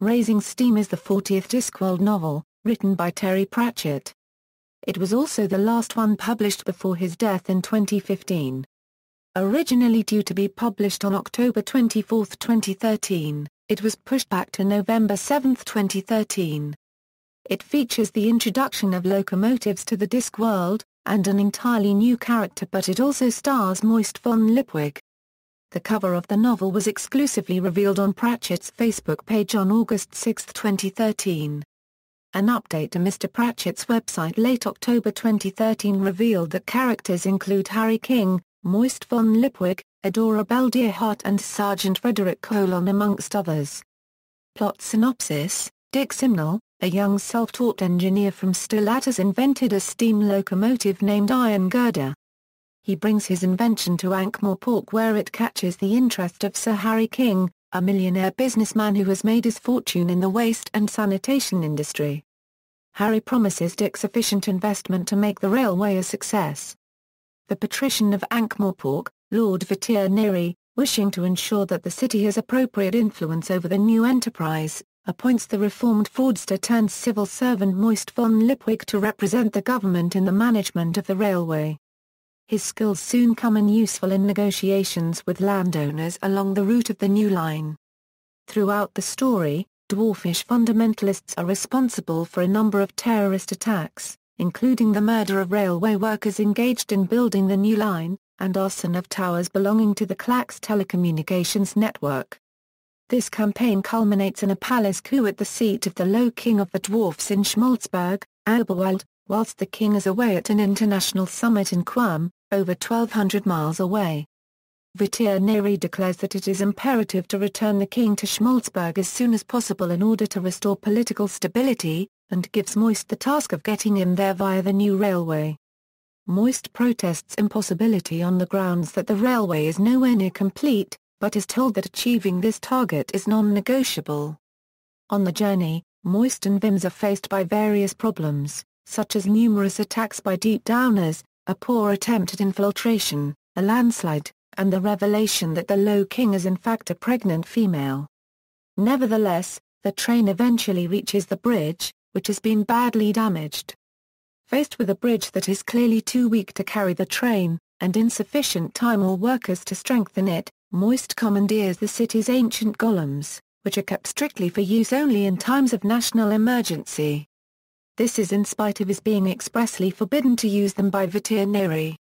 Raising Steam is the 40th Discworld novel, written by Terry Pratchett. It was also the last one published before his death in 2015. Originally due to be published on October 24, 2013, it was pushed back to November 7, 2013. It features the introduction of locomotives to the Discworld, and an entirely new character, but it also stars Moist von Lipwig. The cover of the novel was exclusively revealed on Pratchett's Facebook page on August 6, 2013. An update to Mr. Pratchett's website late October 2013 revealed that characters include Harry King, Moist von Lipwig, Adora Beldearhart and Sergeant Frederick Colon amongst others. Plot synopsis: Dick Simnel, a young self-taught engineer from Stellantis, invented a steam locomotive named Iron Girder. He brings his invention to Ankh-Morpork, where it catches the interest of Sir Harry King, a millionaire businessman who has made his fortune in the waste and sanitation industry. Harry promises Dick sufficient investment to make the railway a success. The patrician of Ankh-Morpork, Lord Veterinary, wishing to ensure that the city has appropriate influence over the new enterprise, appoints the reformed fraudster-turned-civil servant Moist von Lipwig to represent the government in the management of the railway. His skills soon come in useful in negotiations with landowners along the route of the new line. Throughout the story, dwarfish fundamentalists are responsible for a number of terrorist attacks, including the murder of railway workers engaged in building the new line, and arson of towers belonging to the Klax telecommunications network. This campaign culminates in a palace coup at the seat of the Low King of the Dwarfs in Schmalzberg, Alberwald, whilst the king is away at an international summit in Qum, over 1,200 miles away. Veterinary declares that it is imperative to return the king to Schmalzberg as soon as possible in order to restore political stability, and gives Moist the task of getting him there via the new railway. Moist protests impossibility on the grounds that the railway is nowhere near complete, but is told that achieving this target is non-negotiable. On the journey, Moist and Vims are faced by various problems, such as numerous attacks by deep downers, a poor attempt at infiltration, a landslide, and the revelation that the Low King is in fact a pregnant female. Nevertheless, the train eventually reaches the bridge, which has been badly damaged. Faced with a bridge that is clearly too weak to carry the train, and insufficient time or workers to strengthen it, Moist commandeers the city's ancient golems, which are kept strictly for use only in times of national emergency. This is in spite of his being expressly forbidden to use them by Veterinary.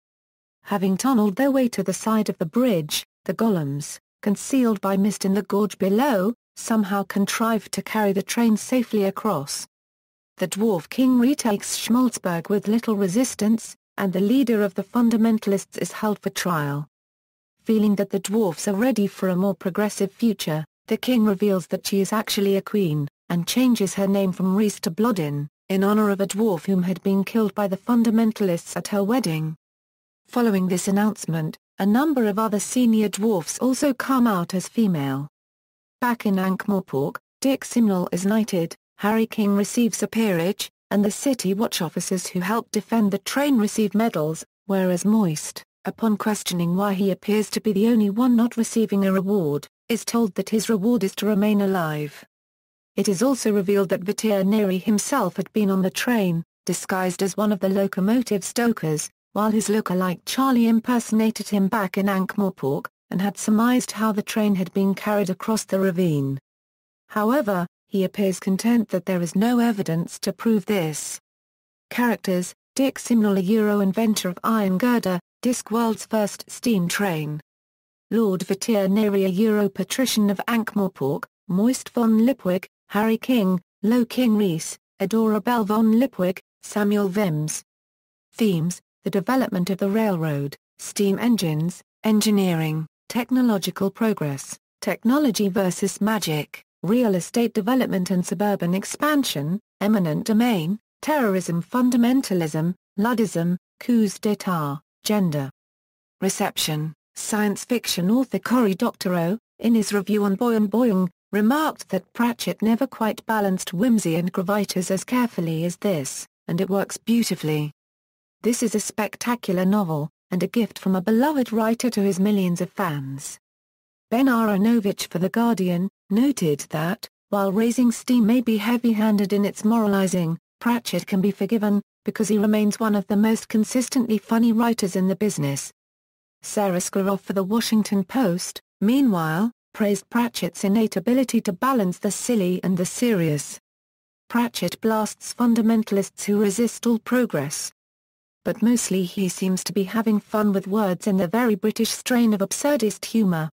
Having tunneled their way to the side of the bridge, the golems, concealed by mist in the gorge below, somehow contrive to carry the train safely across. The Dwarf King retakes Schmalzberg with little resistance, and the leader of the fundamentalists is held for trial. Feeling that the dwarfs are ready for a more progressive future, the king reveals that she is actually a queen, and changes her name from Reese to Blodin, in honor of a dwarf whom had been killed by the fundamentalists at her wedding. Following this announcement, a number of other senior dwarfs also come out as female. Back in Ankh-Morpork, Dick Simnel is knighted, Harry King receives a peerage, and the city watch officers who help defend the train receive medals, whereas Moist, upon questioning why he appears to be the only one not receiving a reward, is told that his reward is to remain alive. It is also revealed that Veterinary himself had been on the train, disguised as one of the locomotive stokers, while his lookalike Charlie impersonated him back in Ankh-Morpork, and had surmised how the train had been carried across the ravine. However, he appears content that there is no evidence to prove this. Characters: Dick Simnel, a Euro inventor of Iron Girder, Discworld's first steam train. Lord Veterinary, a Euro patrician of Ankh-Morpork, Moist von Lipwig, Harry King, Low King Reese, Adora Bell von Lipwig, Samuel Vims. Themes: the development of the railroad, steam engines, engineering, technological progress, technology versus magic, real estate development and suburban expansion, eminent domain, terrorism, fundamentalism, Luddism, coups d'état, gender. Reception: science fiction author Cory Doctorow, in his review on Boing, remarked that Pratchett never quite balanced whimsy and gravitas as carefully as this, and it works beautifully. This is a spectacular novel, and a gift from a beloved writer to his millions of fans. Ben Aronovich for The Guardian noted that, While Raising Steam may be heavy-handed in its moralizing, Pratchett can be forgiven, because he remains one of the most consistently funny writers in the business. Sarah Scaroff for The Washington Post, meanwhile, praised Pratchett's innate ability to balance the silly and the serious. Pratchett blasts fundamentalists who resist all progress. But mostly he seems to be having fun with words in the very British strain of absurdist humour.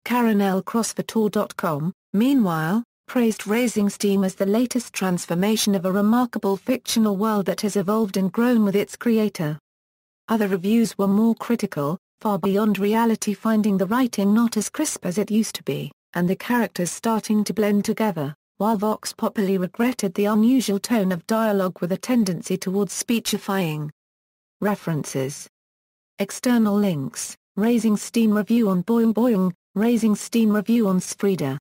Karen L. Cross for Tor.com, meanwhile, praised Raising Steam as the latest transformation of a remarkable fictional world that has evolved and grown with its creator. Other reviews were more critical, far beyond reality, finding the writing not as crisp as it used to be, and the characters starting to blend together, while Vox Populi regretted the unusual tone of dialogue with a tendency towards speechifying. References. External links: Raising Steam review on Boing Boing, Raising Steam review on Sfrida.